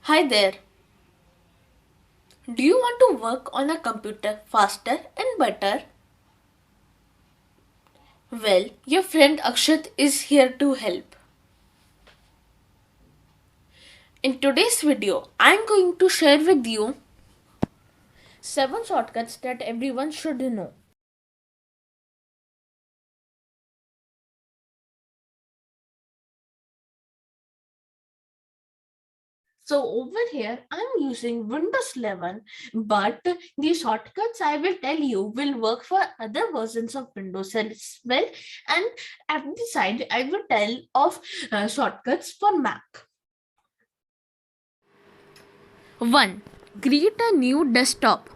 Hi there. Do you want to work on a computer faster and better? Well, your friend Akshat is here to help. In today's video, I'm going to share with you 7 shortcuts that everyone should know. So over here, I'm using Windows 11, but the shortcuts I will tell you will work for other versions of Windows as well. And at the side, I will tell of shortcuts for Mac. 1. Create a new desktop.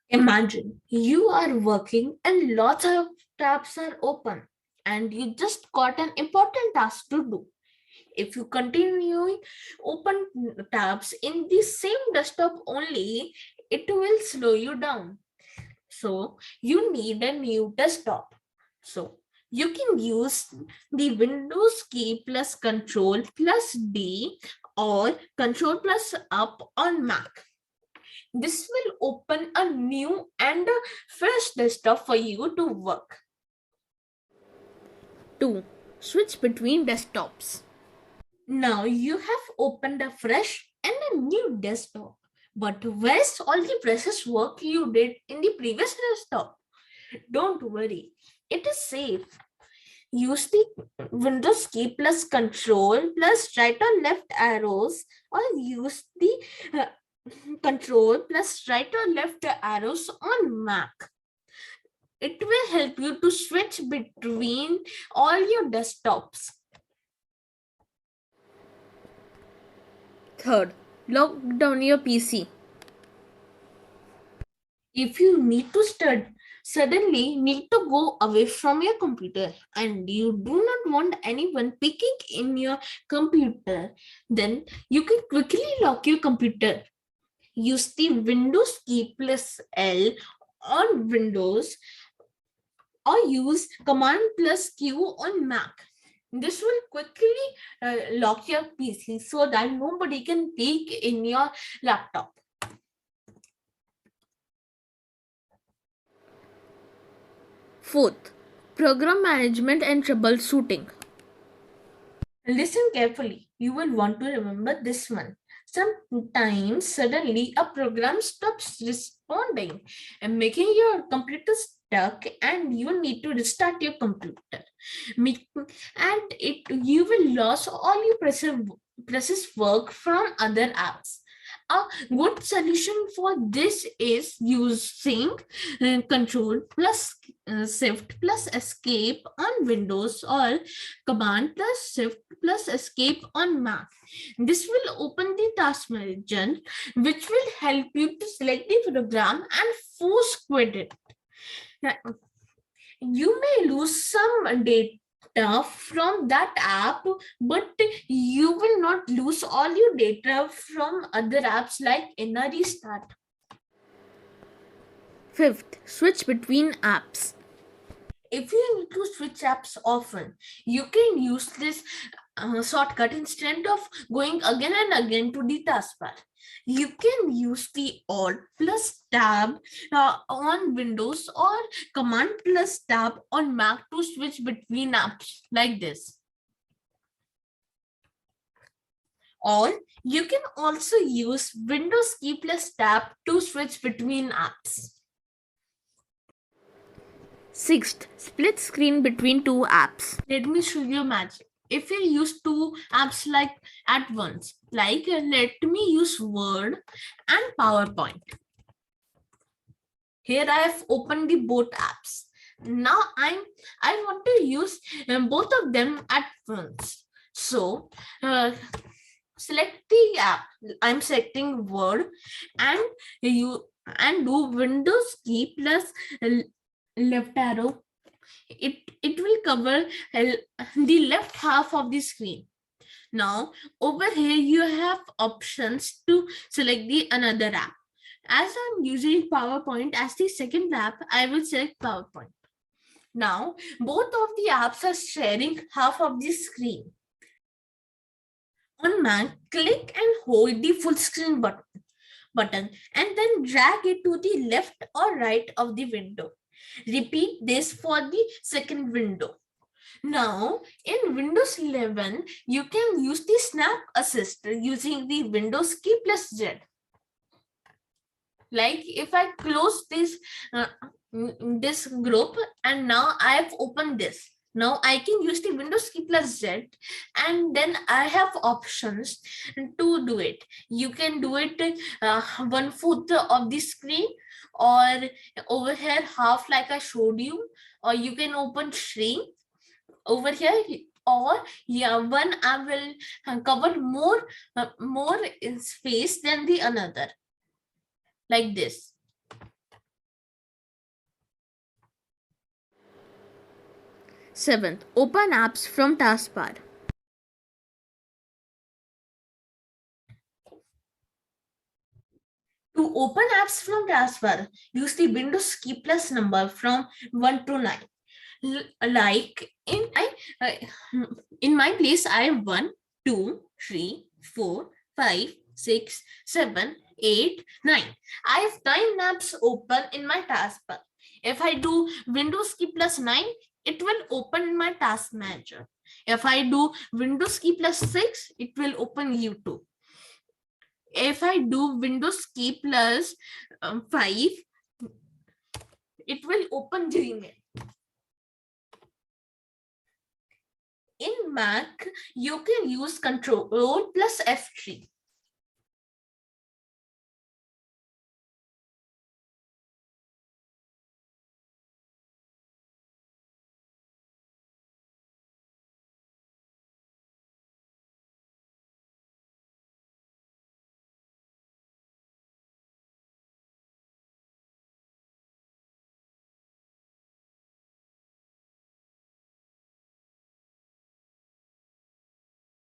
Imagine you are working and lots of tabs are open and you just got an important task to do. If you continue open tabs in the same desktop only, it will slow you down. So you need a new desktop. So you can use the Windows key plus Control plus D or Control plus up on Mac. This will open a new and a fresh desktop for you to work. 2. Switch between desktops. Now you have opened a fresh and a new desktop. But where's all the precious work you did in the previous desktop? Don't worry, it is safe. Use the Windows key plus Control plus right or left arrows, or use the uh, Control plus right or left arrows on Mac. It will help you to switch between all your desktops. Third, lock down your PC. If you need to suddenly need to go away from your computer and you do not want anyone peeking in your computer, then you can quickly lock your computer. Use the Windows key plus L on Windows or use Command plus Q on Mac. This will quickly lock your PC so that nobody can peek in your laptop. Fourth, program management and troubleshooting. Listen carefully. You will want to remember this one. Sometimes suddenly a program stops responding and making your computer stuck and you need to restart your computer. And you will lose all your process work from other apps. A good solution for this is using Control plus Shift plus Escape on Windows or Command plus Shift plus Escape on Mac. This will open the task manager, which will help you to select the program and force quit it. Now, you may lose some data from that app, but you will not lose all your data from other apps like Inna Restart. Fifth, switch between apps. If you need to switch apps often, you can use this shortcut instead of going again and again to the taskbar. You can use the Alt plus Tab on Windows or Command plus Tab on Mac to switch between apps like this. Or you can also use Windows key plus Tab to switch between apps. Sixth, split screen between two apps. Let me show you magic. If you use two apps like at once, like let me use Word and PowerPoint. Here I have opened the both apps. Now I want to use both of them at once. So select the app. I'm selecting Word and you and do Windows key plus left arrow. It will cover the left half of the screen. Now over here you have options to select the another app. As I'm using PowerPoint as the second app, I will select PowerPoint. Now both of the apps are sharing half of the screen. On Mac, click and hold the full screen button and then drag it to the left or right of the window. Repeat this for the second window. Now, in Windows 11, you can use the Snap Assist using the Windows key plus Z. Like if I close this group and now I have opened this. Now I can use the Windows key plus Z and then I have options to do it. You can do it 1/4 of the screen, or over here half like I showed you, or you can open shrink over here, or yeah, one I will cover more space than the another, like this. Seventh, open apps from taskbar. To open apps from taskbar, use the Windows key plus number from 1 to 9. Like uh, in my place, I have 1, 2, 3, 4, 5, 6, 7, 8, 9. I have 9 apps open in my taskbar. If I do Windows key plus 9, it will open in my task manager. If I do Windows key plus 6, it will open YouTube. If I do Windows key plus 5, it will open Gmail. In Mac, you can use Control plus F3.